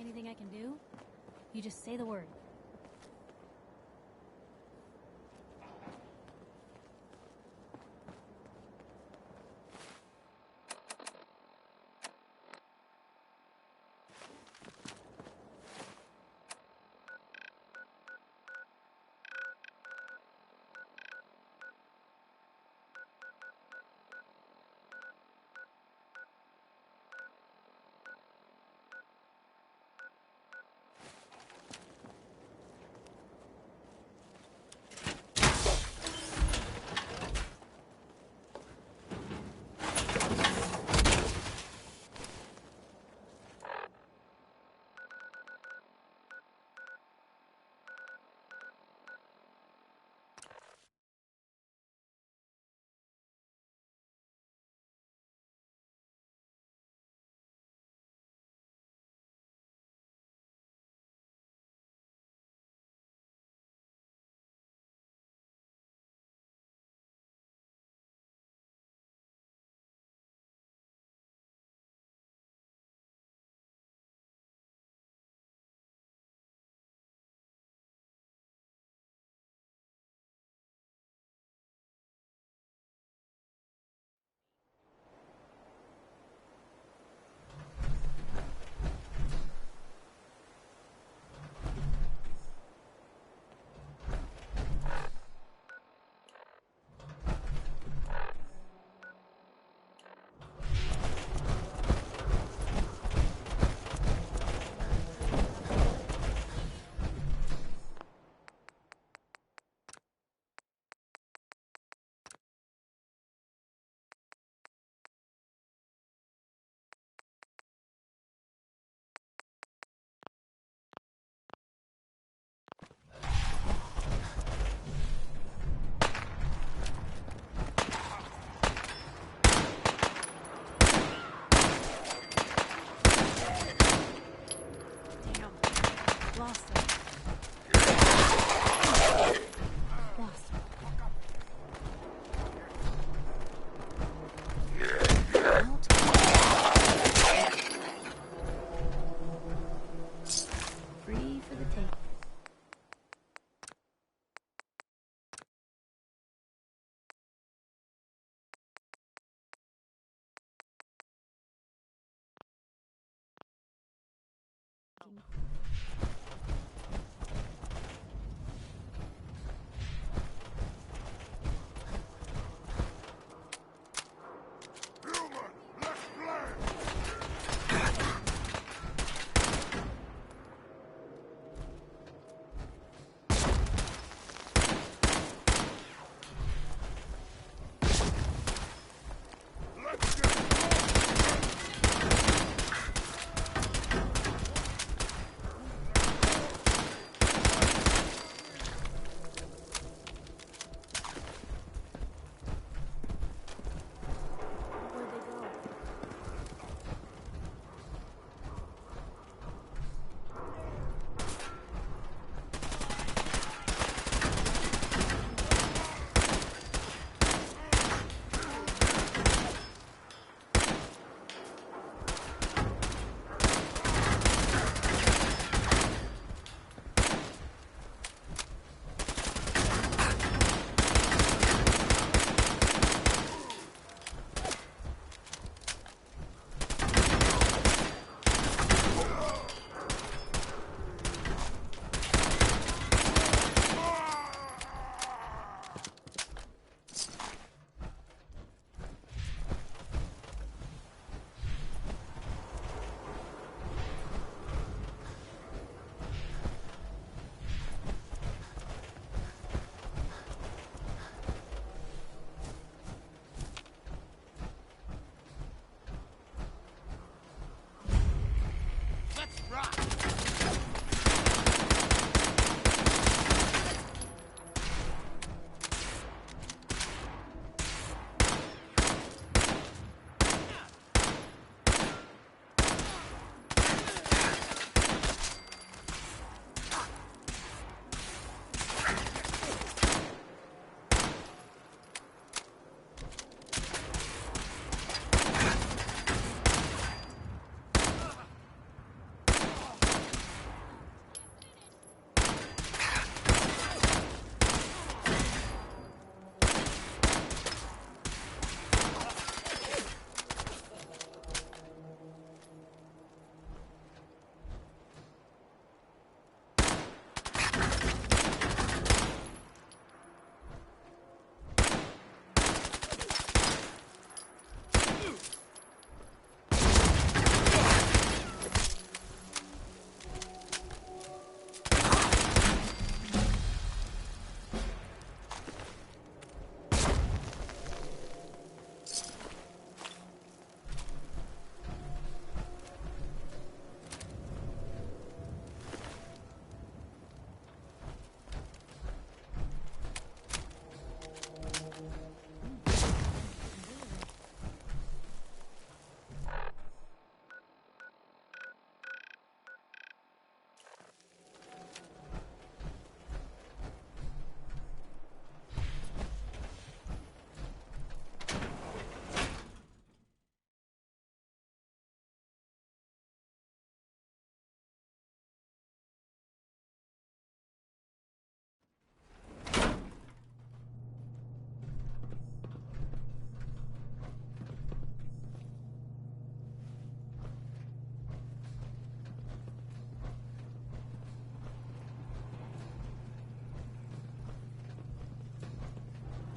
anything I can do, you just say the word.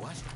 What?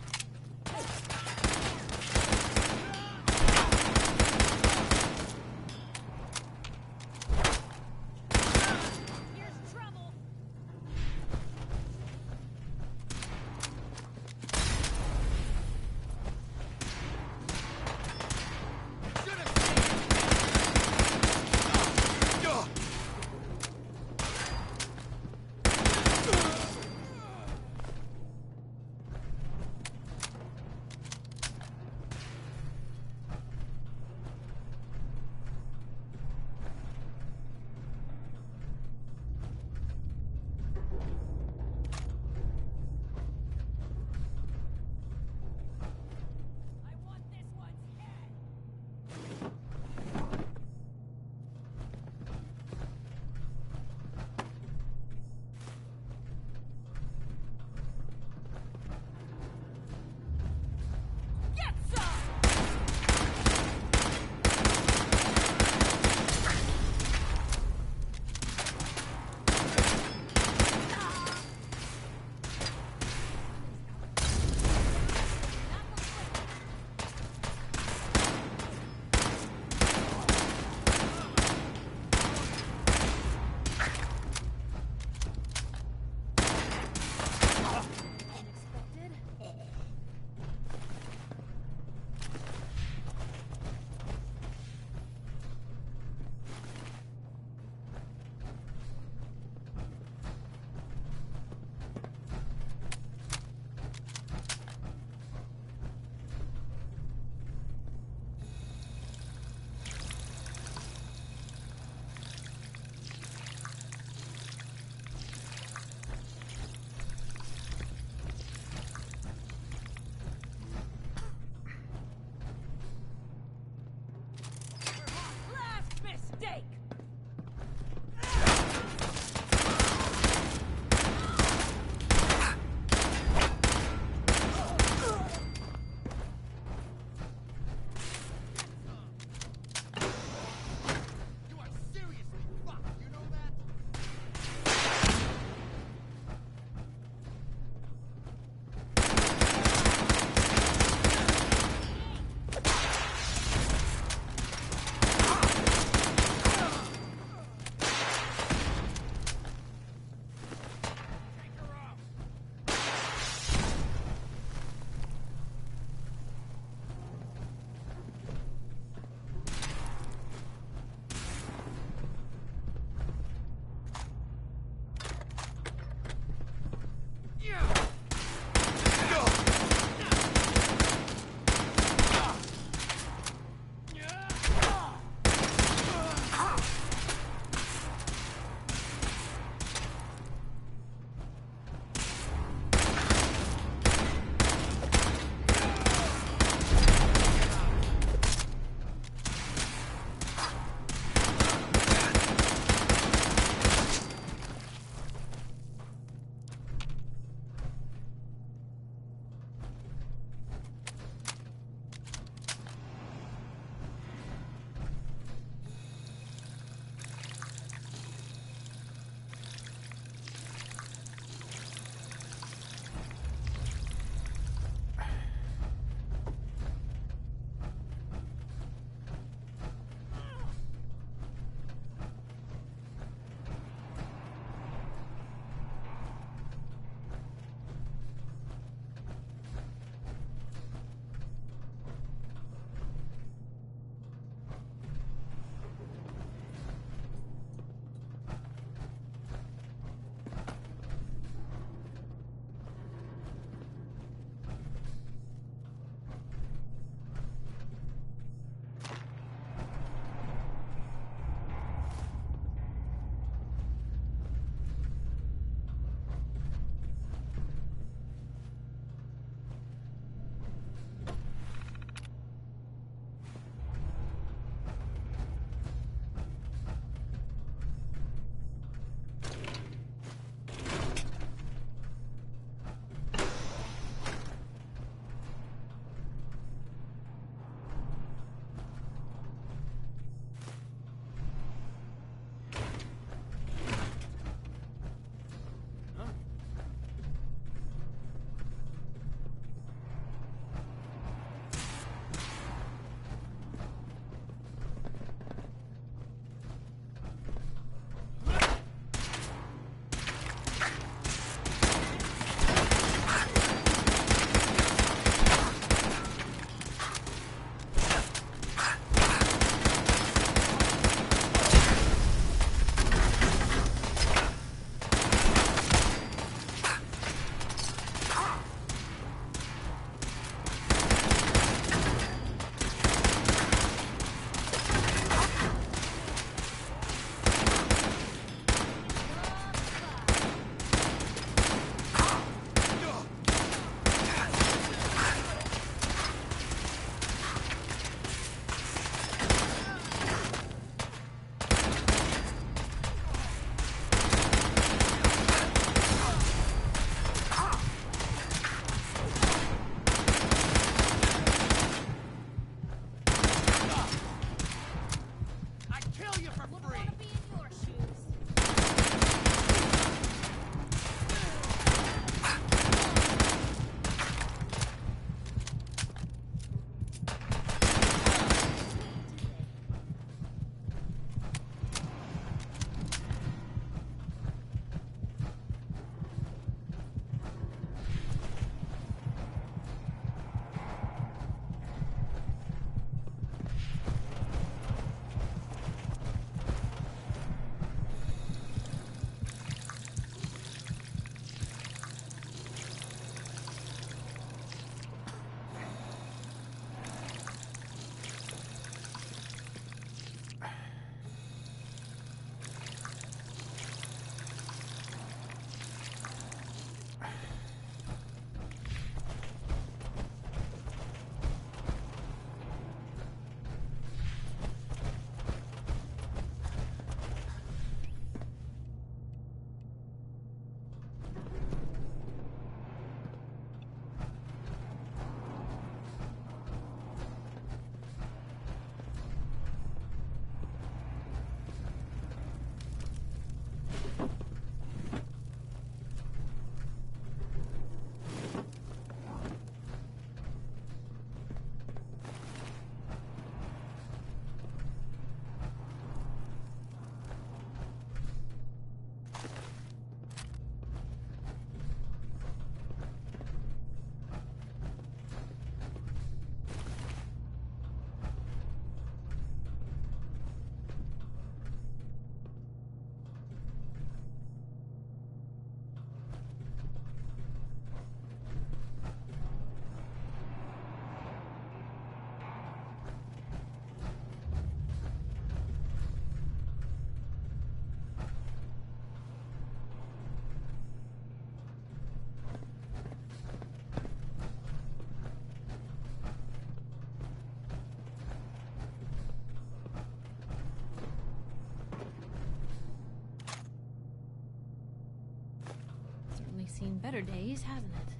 seen better days, hasn't it?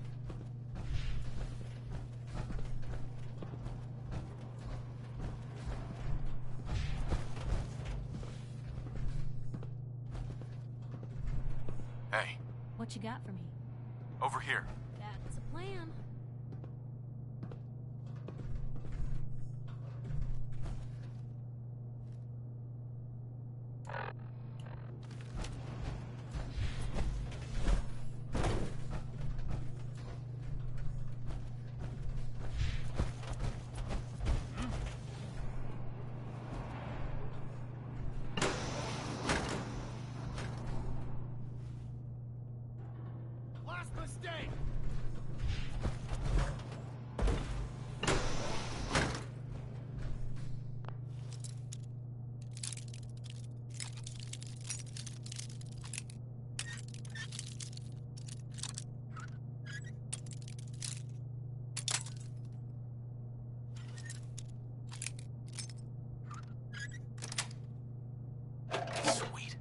Hey, What you got for me? over here. That's a plan. Last mistake! Sweet.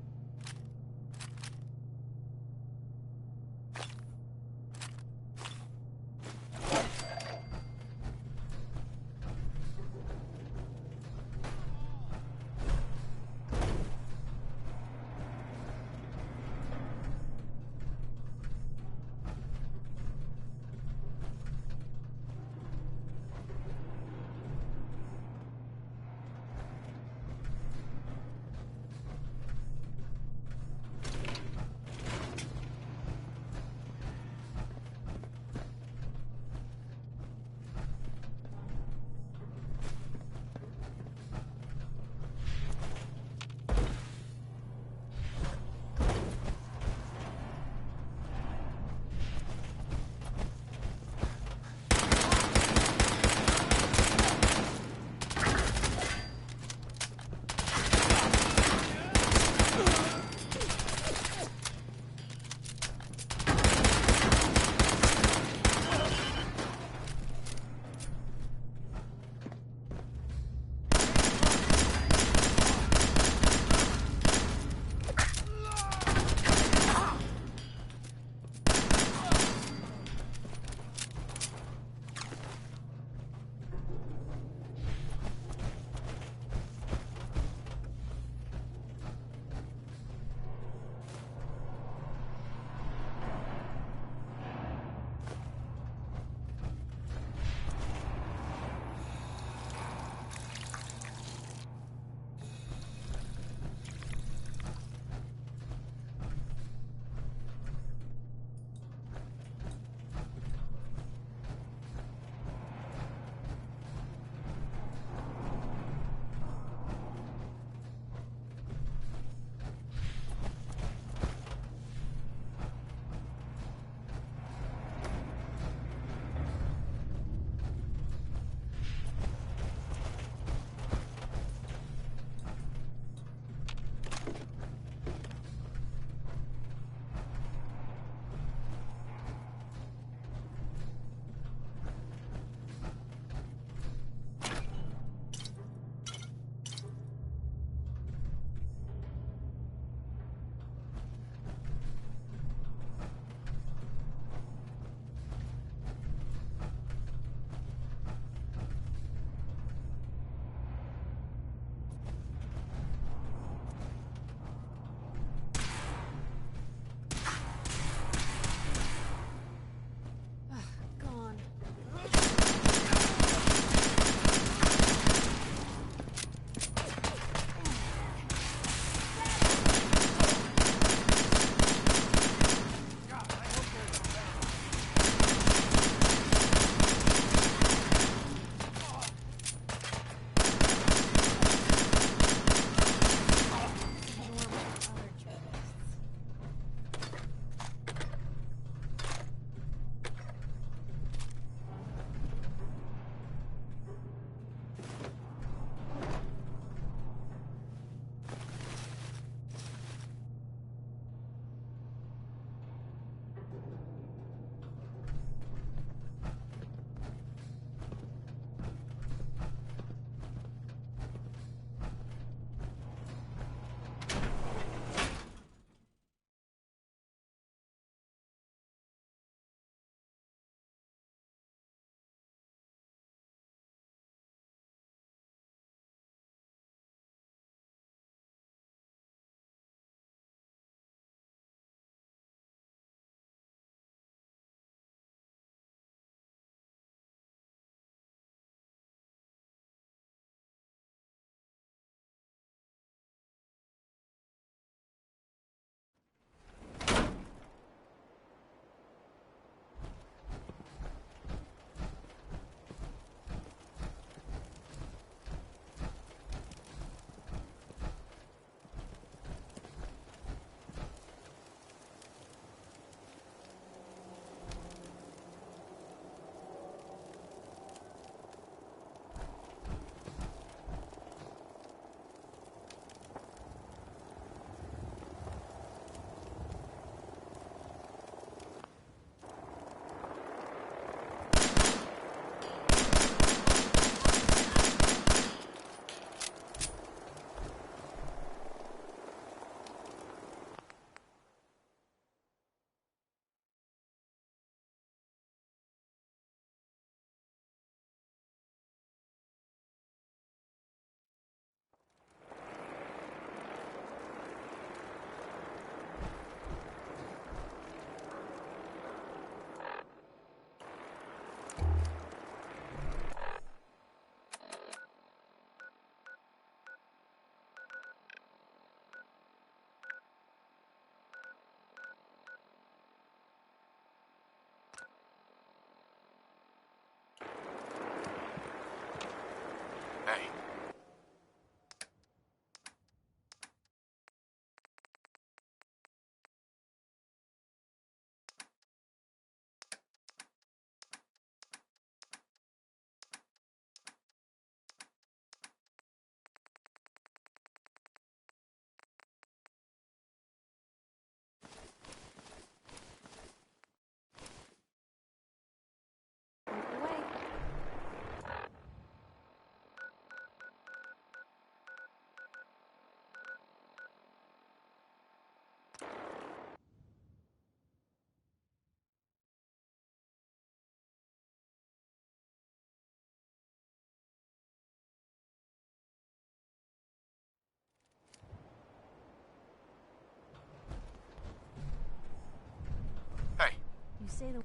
say the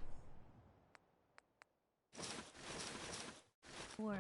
word.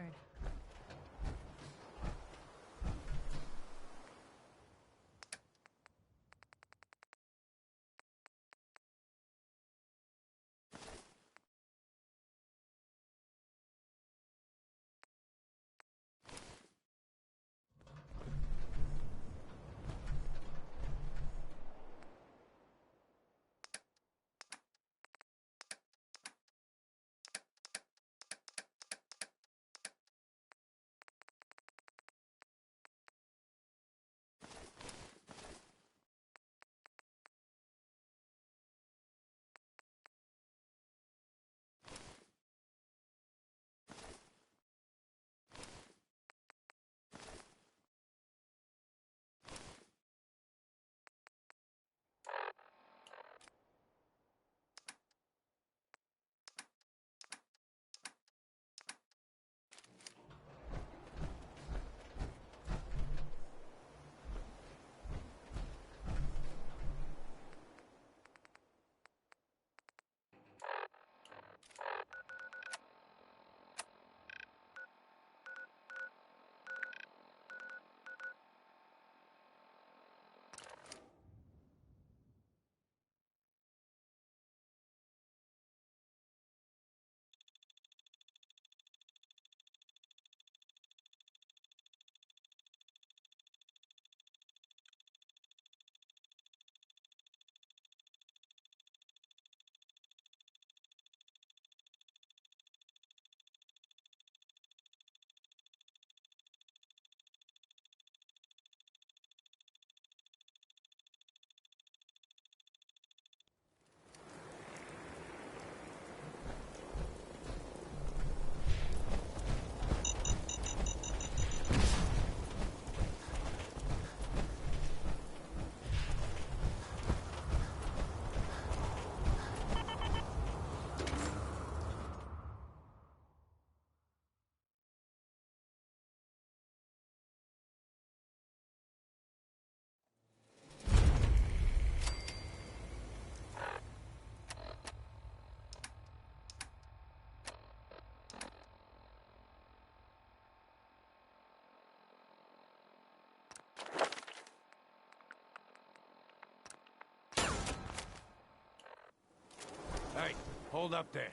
Hey, hold up there.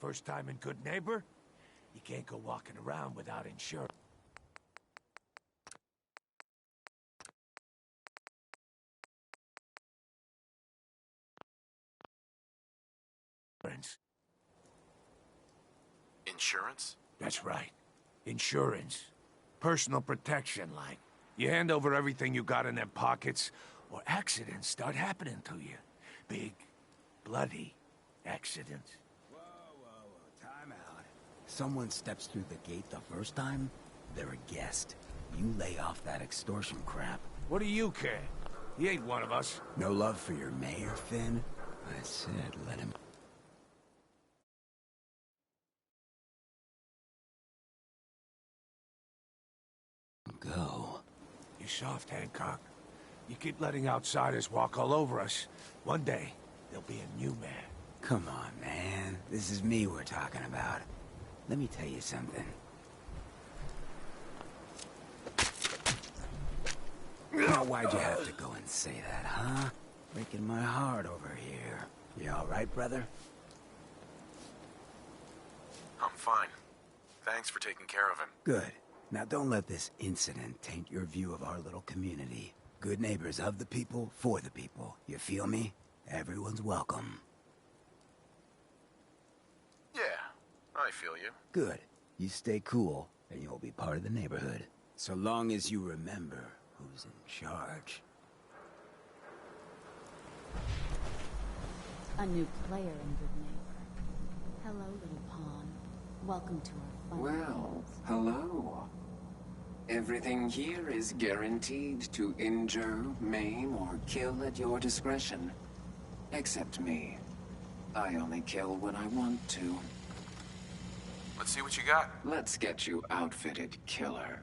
First time in Good Neighbor? You can't go walking around without insurance. Insurance? That's right. Insurance. Personal protection, like. You hand over everything you got in them pockets, or accidents start happening to you. Big, bloody accidents. Whoa, time out. Someone steps through the gate the first time, they're a guest. You lay off that extortion crap. What do you care? He ain't one of us. No love for your mayor, Finn? I said let him go. You soft, Hancock. You keep letting outsiders walk all over us. One day, there'll be a new man. Come on, man. This is me we're talking about. Let me tell you something. Now, why'd you have to go and say that, huh? Breaking my heart over here. You all right, brother? I'm fine. Thanks for taking care of him. Good. Now, don't let this incident taint your view of our little community. Good neighbors of the people, for the people. You feel me? Everyone's welcome. Yeah, I feel you. Good. You stay cool, and you'll be part of the neighborhood. So long as you remember who's in charge. A new player in Good Neighbor. Hello, little pawn. Welcome to our fun. Well, hello. Everything here is guaranteed to injure, maim, or kill at your discretion. Except me. I only kill when I want to. Let's see what you got. Let's get you outfitted, killer.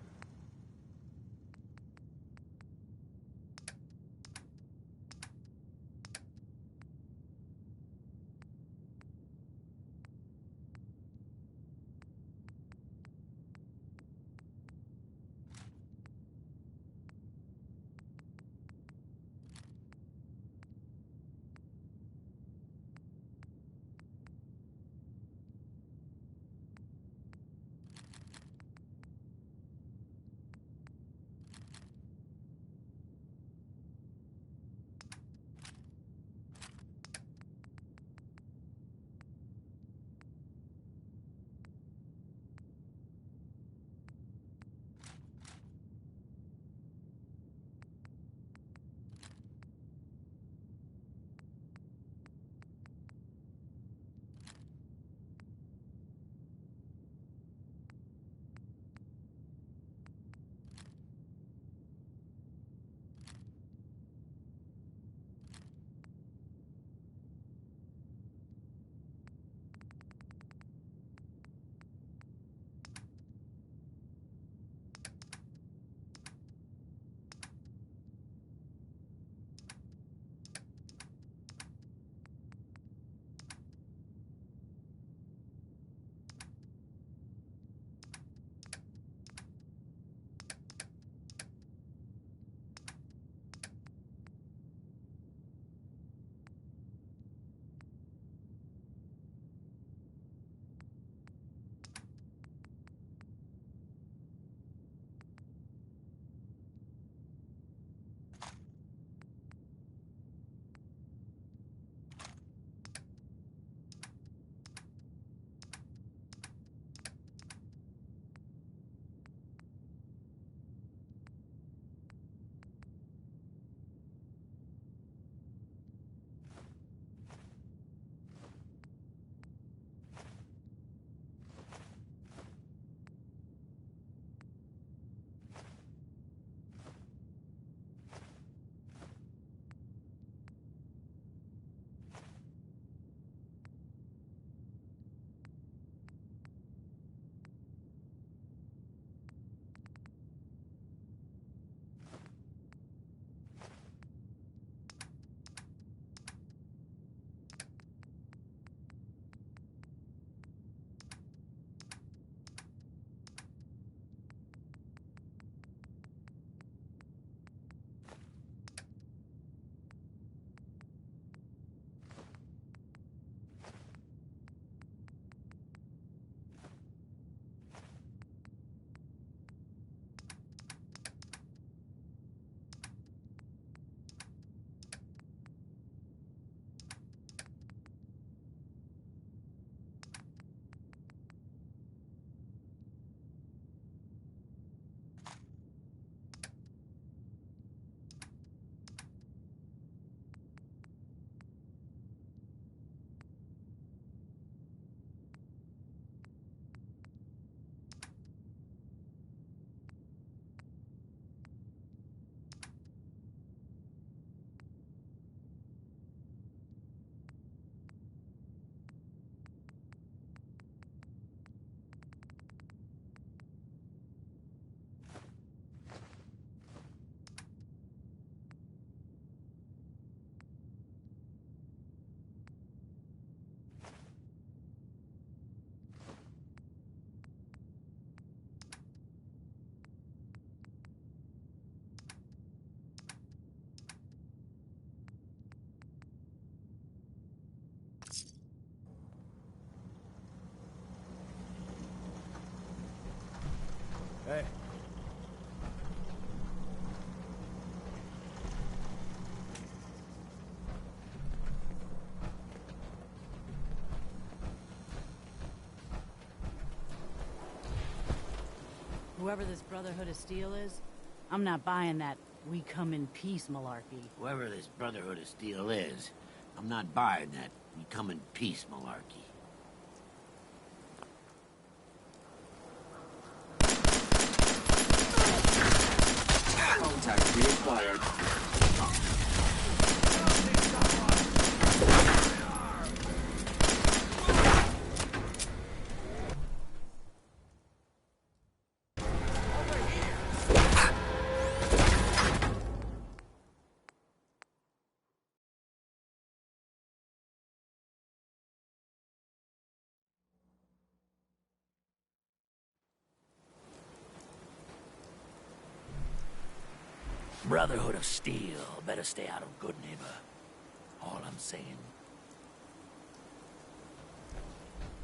Hey. Whoever this Brotherhood of Steel is, I'm not buying that we come in peace malarkey. Whoever this Brotherhood of Steel is, I'm not buying that we come in peace malarkey. Contact reacquired. Brotherhood of Steel, better stay out of Good Neighbor. All I'm saying.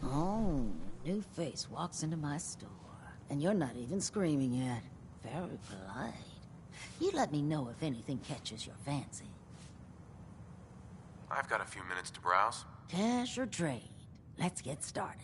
Oh, new face walks into my store. And you're not even screaming yet. Very polite. You let me know if anything catches your fancy. I've got a few minutes to browse. Cash or trade? Let's get started.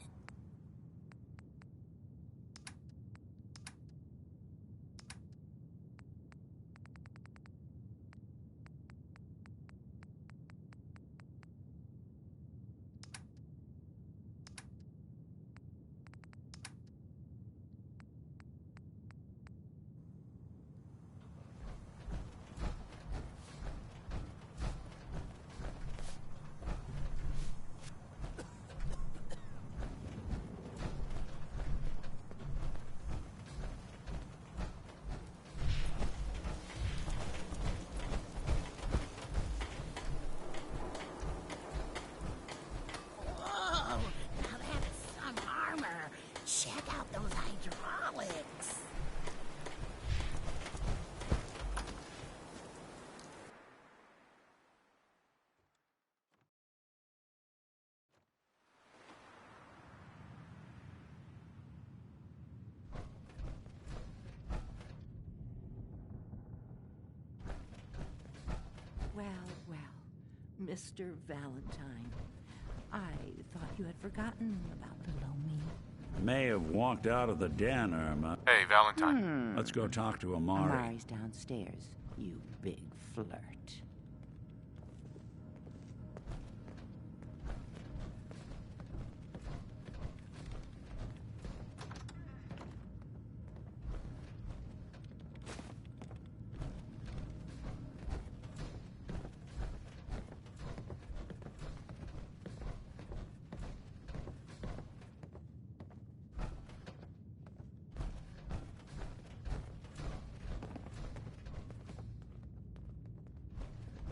Well, Mr. Valentine. I thought you had forgotten about little me. May have walked out of the den, Irma. Hey, Valentine. Let's go talk to Amari. Amari's downstairs, you big flirt.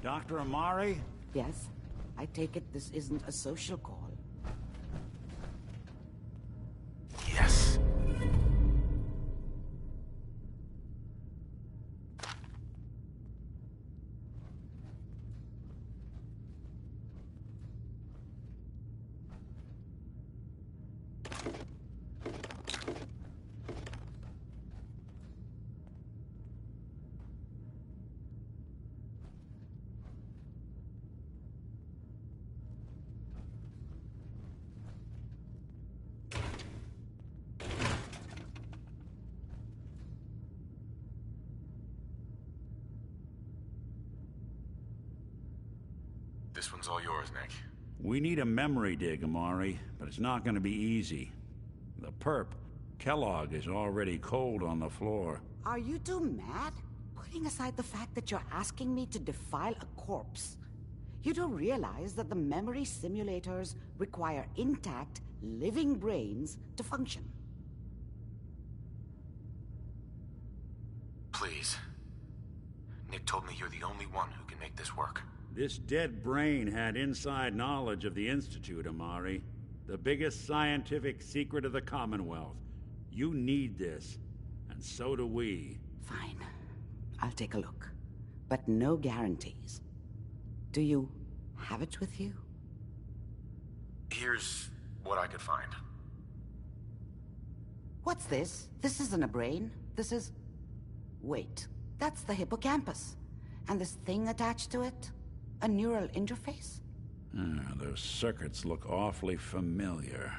Dr. Amari? Yes? I take it this isn't a social call. Yes. This one's all yours, Nick. We need a memory dig, Amari, but it's not going to be easy. The perp, Kellogg, is already cold on the floor. Are you two mad? Putting aside the fact that you're asking me to defile a corpse, you don't realize that the memory simulators require intact, living brains to function. Please. Nick told me you're the only one who can make this work. This dead brain had inside knowledge of the Institute, Amari. The biggest scientific secret of the Commonwealth. You need this, and so do we. Fine. I'll take a look. But no guarantees. Do you have it with you? Here's what I could find. What's this? This isn't a brain. This is... Wait, that's the hippocampus. And this thing attached to it? A neural interface? Those circuits look awfully familiar.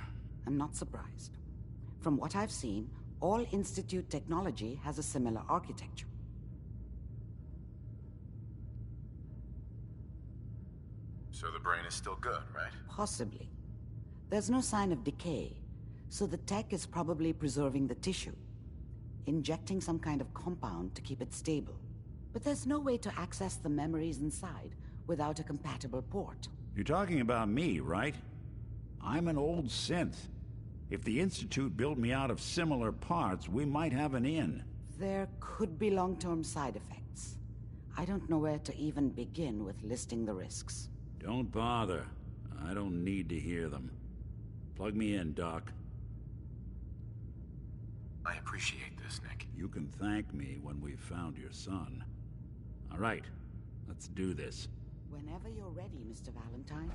I'm not surprised. From what I've seen, all Institute technology has a similar architecture. So the brain is still good, right? Possibly. There's no sign of decay, so the tech is probably preserving the tissue, injecting some kind of compound to keep it stable. But there's no way to access the memories inside without a compatible port. You're talking about me, right? I'm an old synth. If the Institute built me out of similar parts, we might have an in. There could be long-term side effects. I don't know where to even begin with listing the risks. Don't bother. I don't need to hear them. Plug me in, Doc. I appreciate this, Nick. You can thank me when we've found your son. All right, let's do this. Whenever you're ready, Mr. Valentine.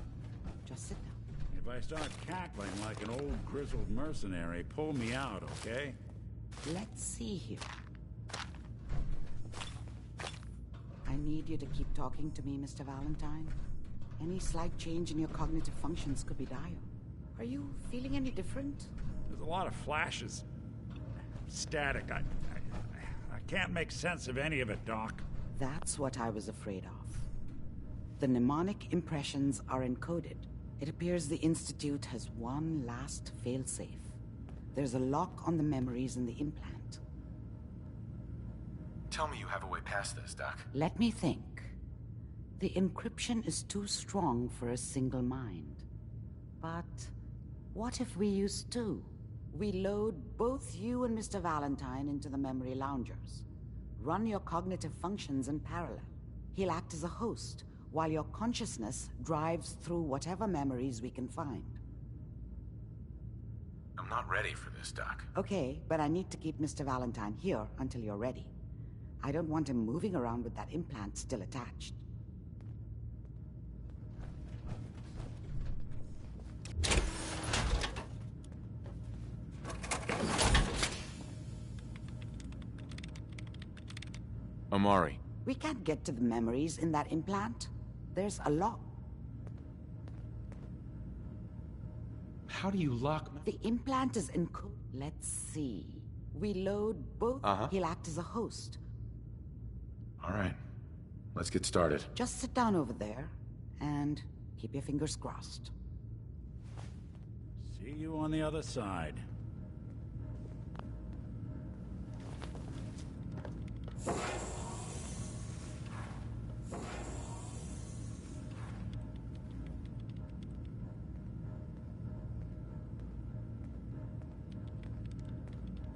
Just sit down. If I start cackling like an old grizzled mercenary, pull me out, okay? Let's see here. I need you to keep talking to me, Mr. Valentine. Any slight change in your cognitive functions could be dire. Are you feeling any different? There's a lot of flashes. Static. I can't make sense of any of it, Doc. That's what I was afraid of. The mnemonic impressions are encoded. It appears the Institute has one last failsafe. There's a lock on the memories in the implant. Tell me you have a way past this, Doc. Let me think. The encryption is too strong for a single mind. But what if we use two? We load both you and Mr. Valentine into the memory loungers. Run your cognitive functions in parallel. He'll act as a host, while your consciousness drives through whatever memories we can find. I'm not ready for this, Doc. Okay, but I need to keep Mr. Valentine here until you're ready. I don't want him moving around with that implant still attached. Amari. We can't get to the memories in that implant. There's a lock. How do you lock me? The implant is encoded. Let's see. We load both. He'll act as a host. All right. Let's get started. Just sit down over there and keep your fingers crossed. See you on the other side.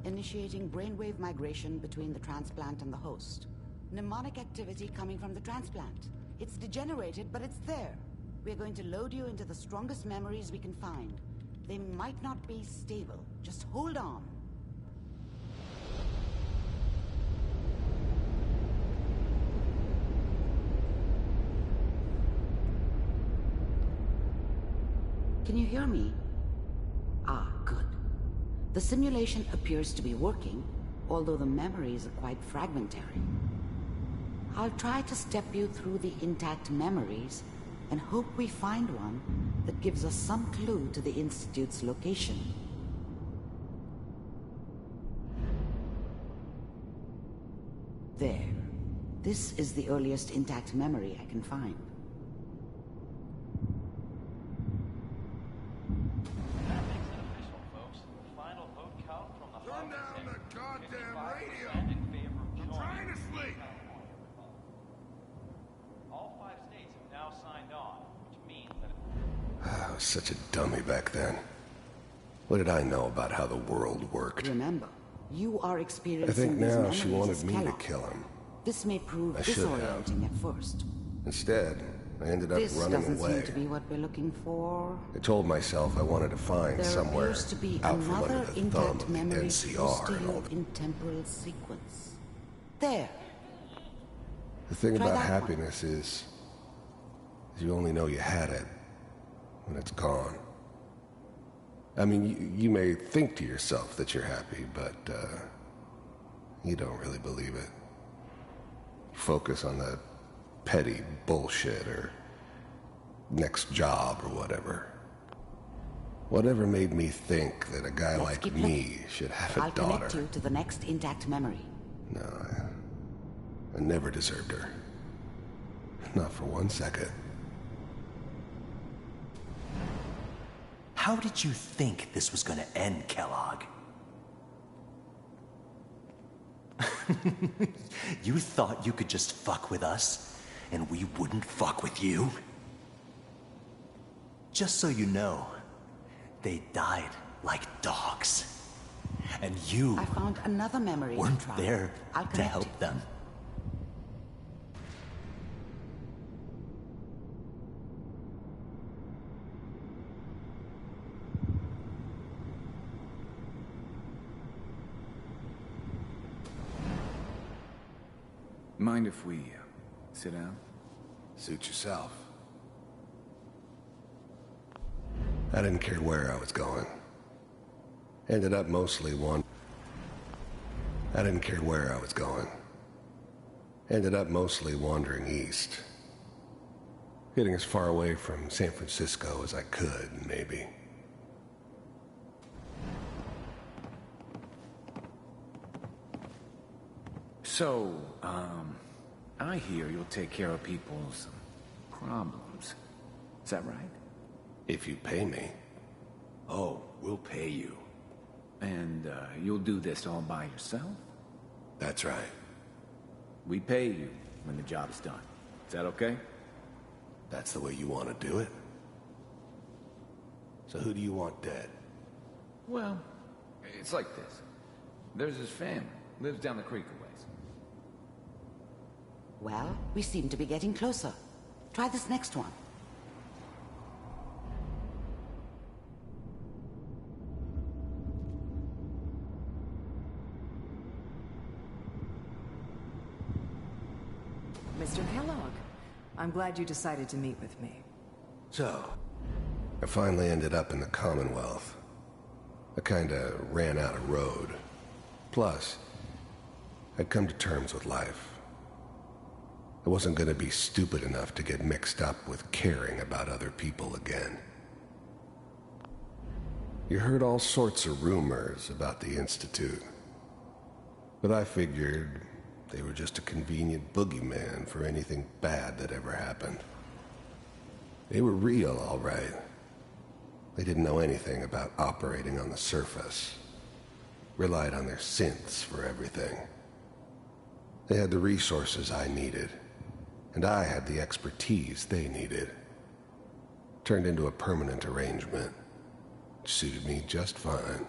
Initiating brainwave migration between the transplant and the host. Mnemonic activity coming from the transplant. It's degenerated, but it's there. We're going to load you into the strongest memories we can find. They might not be stable. Just hold on. Can you hear me? Ah, good. The simulation appears to be working, although the memories are quite fragmentary. I'll try to step you through the intact memories and hope we find one that gives us some clue to the Institute's location. There. This is the earliest intact memory I can find. Such a dummy back then. What did I know about how the world worked? Remember, you are experiencing I think these now she memories wanted as me to Kellogg. kill him. This may prove I should have. disorienting at first. Instead, I ended up This running doesn't away. seem to be what we're looking for. I told myself I wanted to find There somewhere appears to be out from another under the thumb intact of the memory close NCR to and you all the... in temporal sequence. There. The thing Try about that one. happiness is you only know you had it when it's gone. I mean, you may think to yourself that you're happy, but, you don't really believe it. Focus on that petty bullshit or next job or whatever. Whatever made me think that a guy like me should have a daughter. I'll connect you to the next intact memory. No, I never deserved her. Not for 1 second. How did you think this was gonna end, Kellogg? You thought you could just fuck with us, and we wouldn't fuck with you? Just so you know, they died like dogs. And you I found another memory weren't to try. there I'll to connect help you. them. Mind if we sit down? Suit yourself. I didn't care where I was going. Ended up mostly I didn't care where I was going. Ended up mostly wandering east. Getting as far away from San Francisco as I could, maybe. So, I hear you'll take care of people's problems. Is that right? If you pay me. Oh, we'll pay you. And, you'll do this all by yourself? That's right. We pay you when the job's done. Is that okay? That's the way you want to do it? So who do you want dead? Well, it's like this. There's his family. Lives down the creek a ways. Well, we seem to be getting closer. Try this next one. Mr. Kellogg, I'm glad you decided to meet with me. So, I finally ended up in the Commonwealth. I kinda ran out of road. Plus, I'd come to terms with life. I wasn't gonna be stupid enough to get mixed up with caring about other people again. You heard all sorts of rumors about the Institute, but I figured they were just a convenient boogeyman for anything bad that ever happened. They were real, all right. They didn't know anything about operating on the surface. Relied on their synths for everything. They had the resources I needed, and I had the expertise they needed. Turned into a permanent arrangement, which suited me just fine.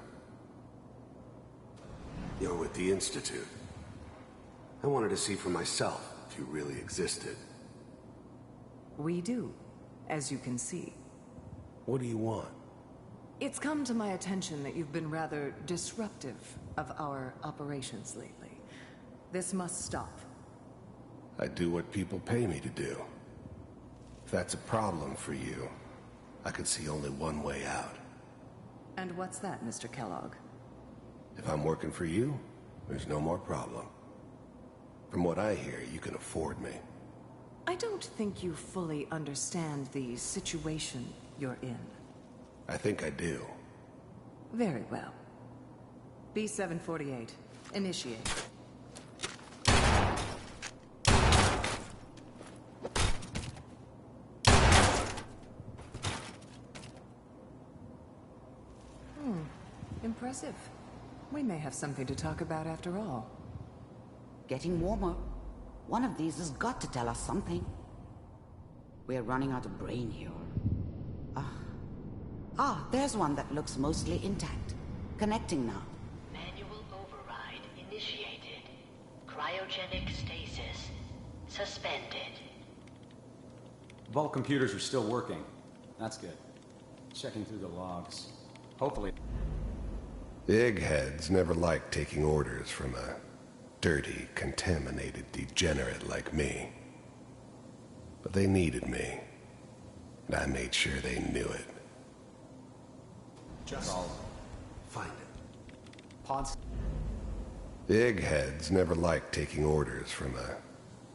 You're with the Institute. I wanted to see for myself if you really existed. We do, as you can see. What do you want? It's come to my attention that you've been rather disruptive of our operations lately. This must stop. I do what people pay me to do. If that's a problem for you, I could see only one way out. And what's that, Mr. Kellogg? If I'm working for you, there's no more problem. From what I hear, you can afford me. I don't think you fully understand the situation you're in. I think I do. Very well. B-748, initiate. Impressive. We may have something to talk about after all. Getting warmer. One of these has got to tell us something. We're running out of brain here. There's one that looks mostly intact. Connecting now. Manual override initiated. Cryogenic stasis suspended. Vault computers are still working. That's good. Checking through the logs. Hopefully... The eggheads never liked taking orders from a dirty, contaminated degenerate like me. But they needed me, and I made sure they knew it. Just find it. Pods. The eggheads never liked taking orders from a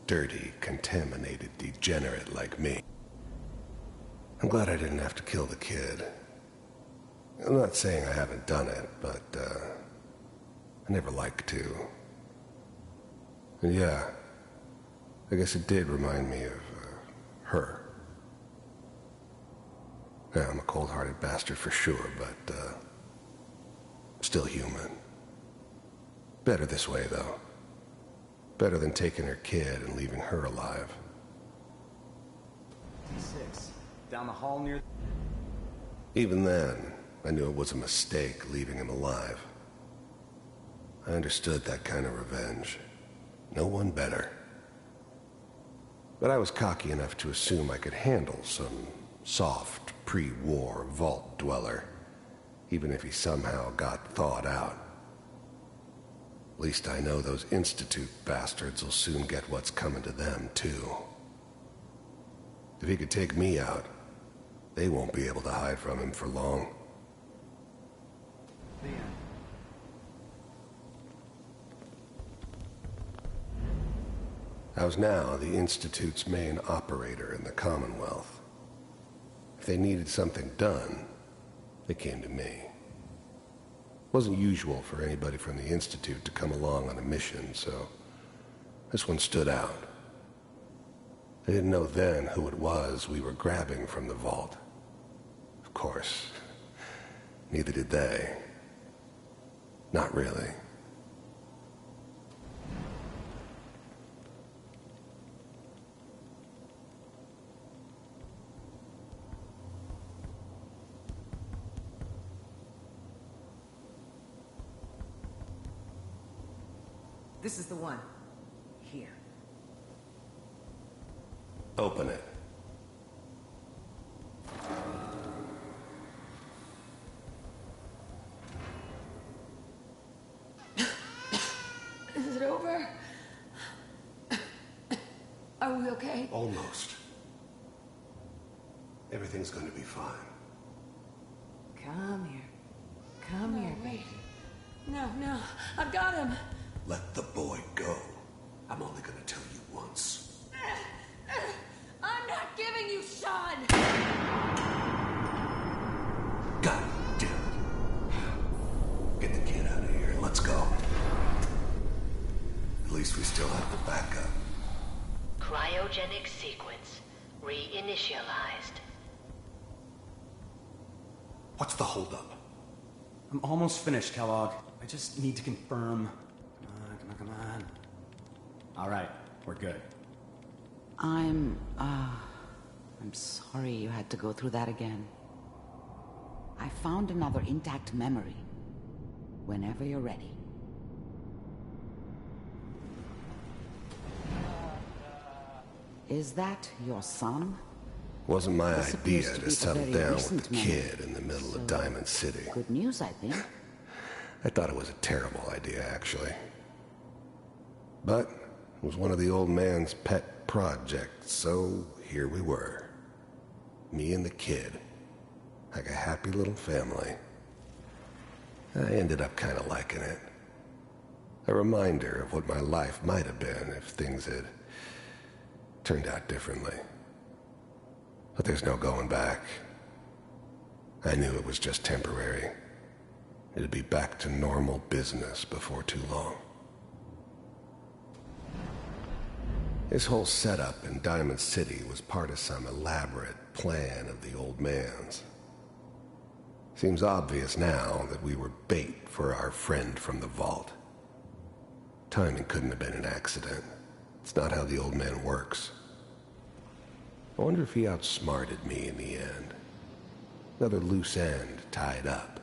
dirty, contaminated degenerate like me. I'm glad I didn't have to kill the kid. I'm not saying I haven't done it, but, I never like to. And yeah, I guess it did remind me of, her. Yeah, I'm a cold-hearted bastard for sure, but, still human. Better this way, though. Better than taking her kid and leaving her alive. T6. Down the hall near... Even then, I knew it was a mistake leaving him alive. I understood that kind of revenge. No one better. But I was cocky enough to assume I could handle some soft, pre-war vault dweller, even if he somehow got thawed out. At least I know those Institute bastards will soon get what's coming to them, too. If he could take me out, they won't be able to hide from him for long. The end. I was now the Institute's main operator in the Commonwealth. If they needed something done, they came to me. It wasn't usual for anybody from the Institute to come along on a mission, so this one stood out. I didn't know then who it was we were grabbing from the vault. Of course, neither did they. Not really. This is the one. Here. Open it. Is it over? Are we okay? Almost. Everything's going to be fine. Come here. Come here, baby. No, I've got him. Let the boy go. I'm only going to tell you once. I'm not giving you Sean! God damn it. Get the kid out of here. Let's go. At least we still have the backup. Cryogenic sequence reinitialized. What's the holdup? I'm almost finished, Kellogg. I just need to confirm. Come on. All right, we're good. I'm sorry you had to go through that again. I found another intact memory. Whenever you're ready. Is that your son? Wasn't my This idea appears to to be a settle very down with recent the memory. kid in the middle of Diamond City. Good news, I think. I thought it was a terrible idea, actually. But it was one of the old man's pet projects, so here we were. Me and the kid. Like a happy little family. I ended up kind of liking it. A reminder of what my life might have been if things had turned out differently. But there's no going back. I knew it was just temporary. It'd be back to normal business before too long. This whole setup in Diamond City was part of some elaborate plan of the old man's. Seems obvious now that we were bait for our friend from the vault. Timing couldn't have been an accident. It's not how the old man works. I wonder if he outsmarted me in the end. Another loose end tied up.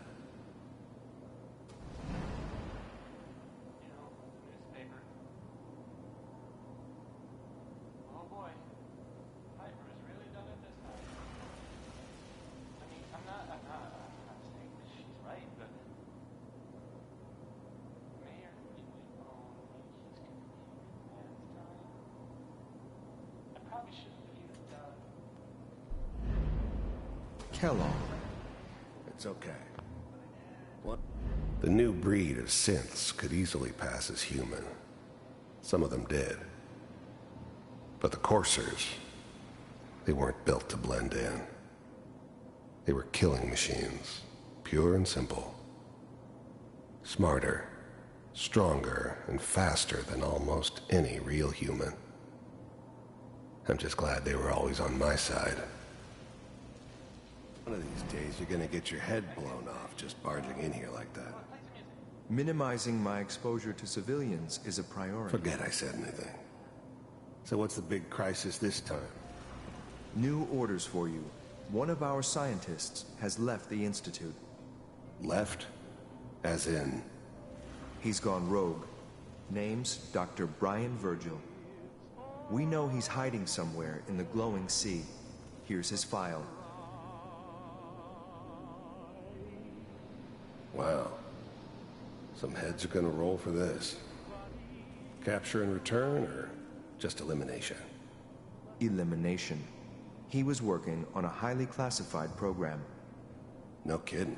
Kellogg. It's okay. The new breed of synths could easily pass as human. Some of them did. But the coursers, they weren't built to blend in. They were killing machines, pure and simple. Smarter, stronger, and faster than almost any real human. I'm just glad they were always on my side. One of these days, you're gonna get your head blown off just barging in here like that. Minimizing my exposure to civilians is a priority. Forget I said anything. So what's the big crisis this time? New orders for you. One of our scientists has left the Institute. Left? As in? He's gone rogue. Name's Dr. Brian Virgil. We know he's hiding somewhere in the glowing sea. Here's his file. Wow. Some heads are gonna roll for this. Capture and return, or just elimination? Elimination. He was working on a highly classified program. No kidding.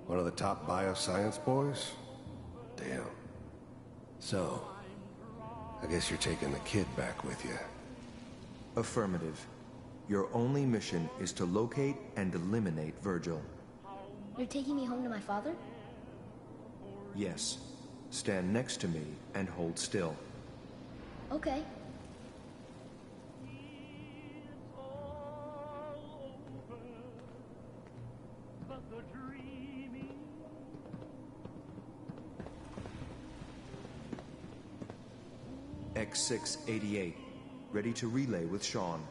One of the top bioscience boys? Damn. So, I guess you're taking the kid back with you. Affirmative. Your only mission is to locate and eliminate Virgil. You're taking me home to my father? Yes. Stand next to me and hold still. Okay. X688. Ready to relay with Sean.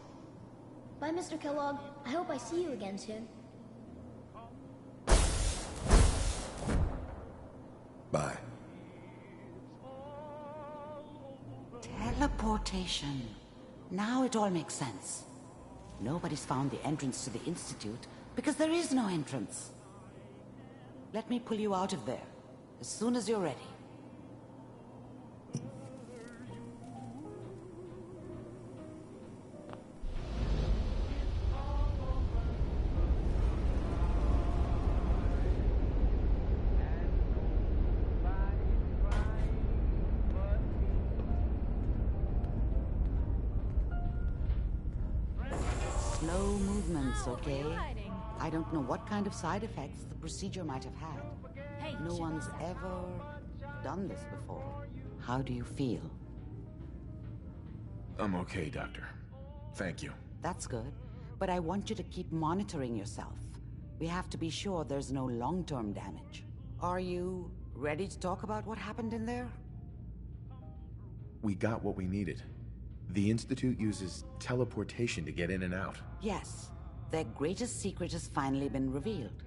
Bye, Mr. Kellogg. I hope I see you again soon. Bye. Teleportation. Now it all makes sense. Nobody's found the entrance to the Institute because there is no entrance. Let me pull you out of there as soon as you're ready. Slow movements, okay? I don't know what kind of side effects the procedure might have had. No one's ever done this before. How do you feel? I'm okay, Doctor. Thank you. That's good, but I want you to keep monitoring yourself. We have to be sure there's no long-term damage. Are you ready to talk about what happened in there? We got what we needed. The Institute uses teleportation to get in and out. Yes, their greatest secret has finally been revealed.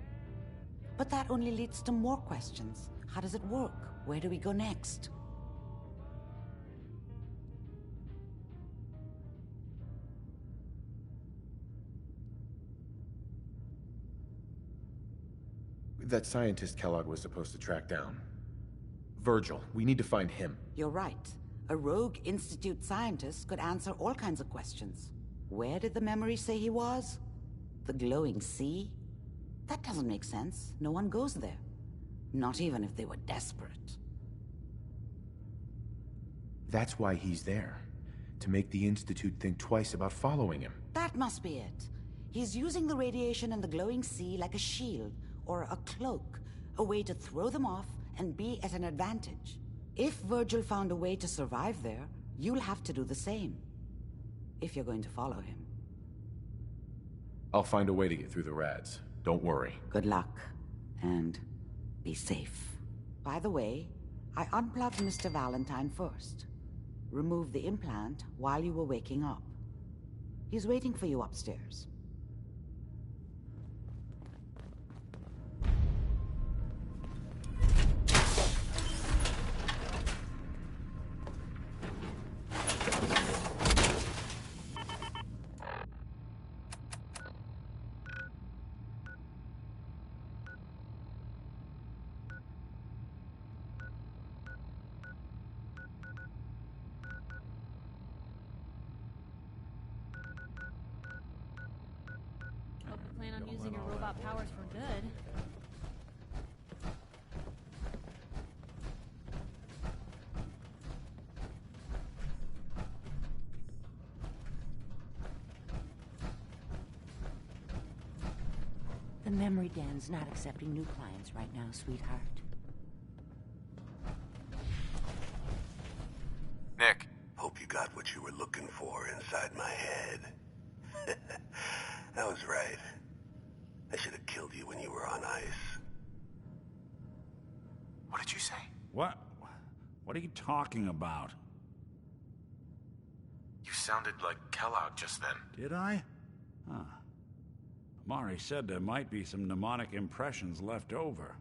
But that only leads to more questions. How does it work? Where do we go next? That scientist Kellogg was supposed to track down. Virgil, we need to find him. You're right. A rogue Institute scientist could answer all kinds of questions. Where did the memory say he was? The glowing sea? That doesn't make sense. No one goes there. Not even if they were desperate. That's why he's there. To make the Institute think twice about following him. That must be it. He's using the radiation in the glowing sea like a shield or a cloak, a way to throw them off and be at an advantage. If Virgil found a way to survive there, you'll have to do the same. If you're going to follow him. I'll find a way to get through the rads. Don't worry. Good luck. And be safe. By the way, I unplugged Mr. Valentine first. Removed the implant while you were waking up. He's waiting for you upstairs. Hope you plan on using your robot powers for good. The memory den's not accepting new clients right now, sweetheart. Nick. Hope you got what you were looking for inside my head. I was right. I should have killed you when you were on ice. What did you say? What? What are you talking about? You sounded like Kellogg just then. Did I? Huh. Amari said there might be some mnemonic impressions left over.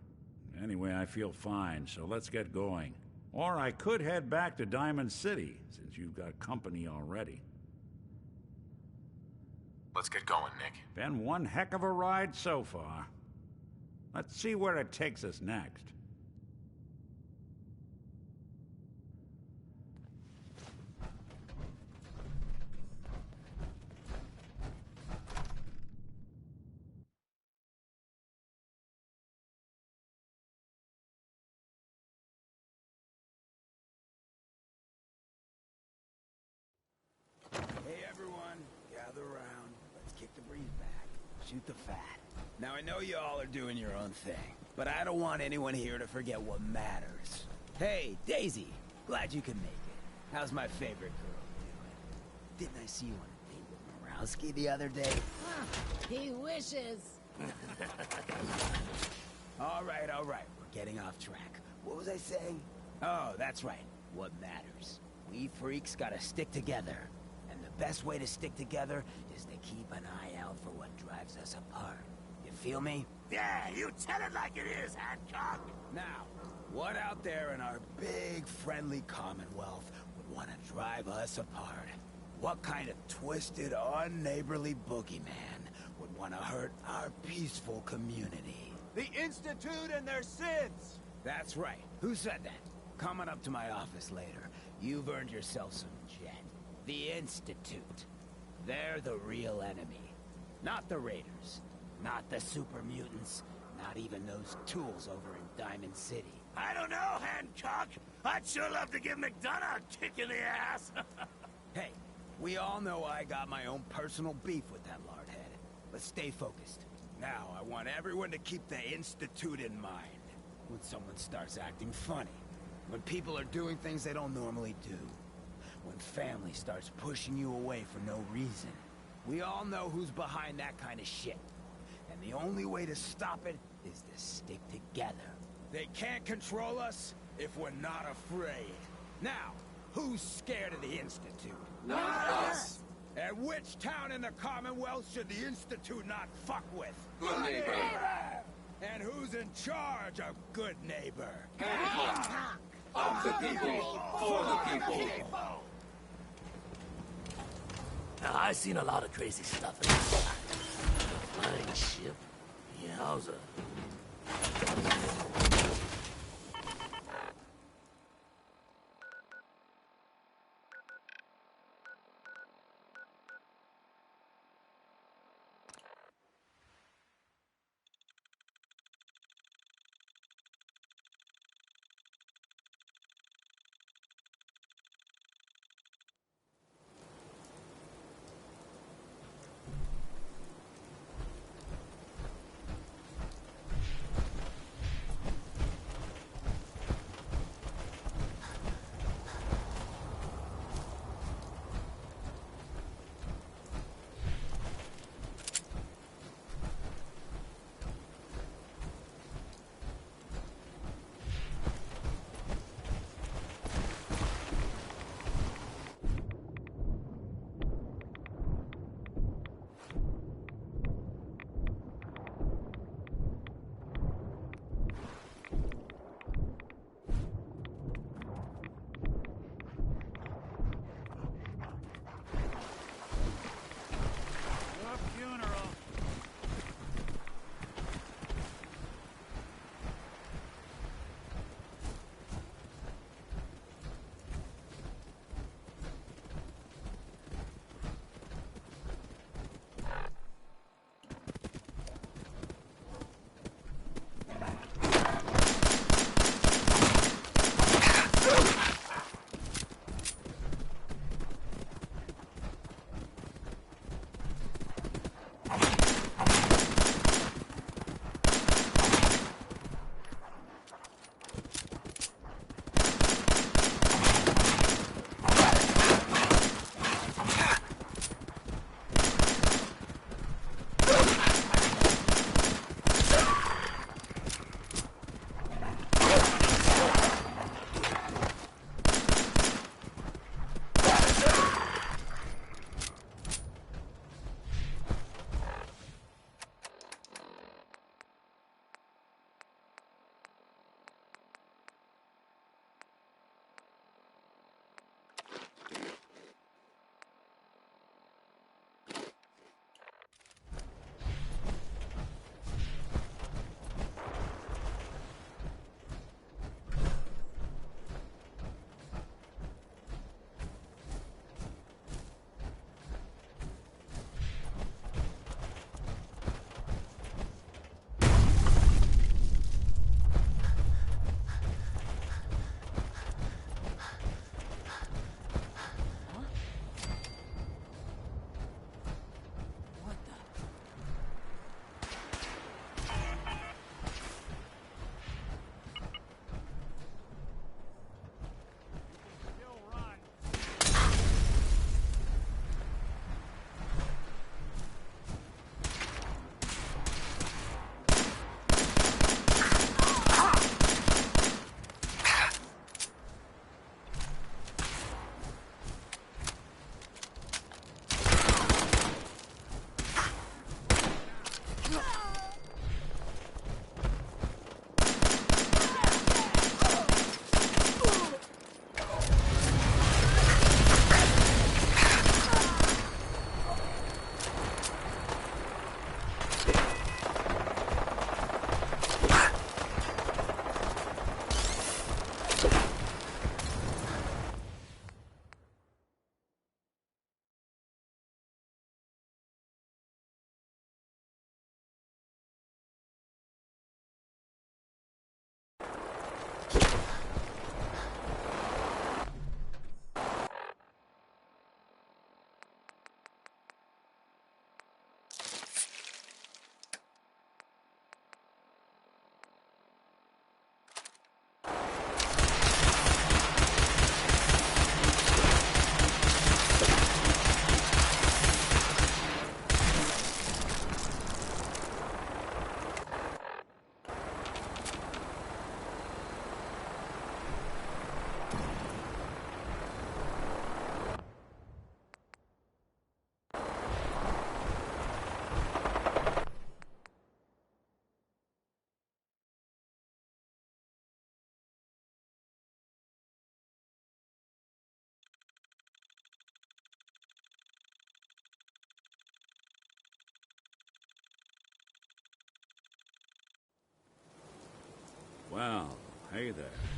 Anyway, I feel fine, so let's get going. Or I could head back to Diamond City, since you've got company already. Let's get going, Nick. Been one heck of a ride so far. Let's see where it takes us next. Hey everyone, gather around. Let's kick the breeze back. Shoot the fat. Now I know you all are doing your own thing, but I don't want anyone here to forget what matters. Hey, Daisy, glad you could make it. How's my favorite girl doing? Didn't I see you on a date with Morowski the other day? He wishes. All right, we're getting off track. What was I saying? Oh, that's right. What matters. We freaks gotta stick together. And the best way to stick together is to keep an eye out for what drives us apart. You feel me? Yeah, you tell it like it is, Hancock. Now, what out there in our big, friendly Commonwealth would want to drive us apart? What kind of twisted, unneighborly boogeyman would want to hurt our peaceful community? The Institute and their sins! That's right. Who said that? Coming up to my office later. You've earned yourself some jet. The Institute. They're the real enemy. Not the Raiders. Not the super mutants. Not even those tools over in Diamond City. I don't know, Hancock. I'd sure love to give McDonough a kick in the ass. Hey, we all know I got my own personal beef with that lardhead. Let's stay focused. Now, I want everyone to keep the Institute in mind. When someone starts acting funny. When people are doing things they don't normally do. When family starts pushing you away for no reason. We all know who's behind that kind of shit. And the only way to stop it is to stick together. They can't control us if we're not afraid. Now, who's scared of the Institute? Not us! And which town in the Commonwealth should the Institute not fuck with? Good neighbor! And who's in charge of Good Neighbor? Hancock! Of the people, for the people! Now, I've seen a lot of crazy stuff in this life. A flying ship. Yowza. there.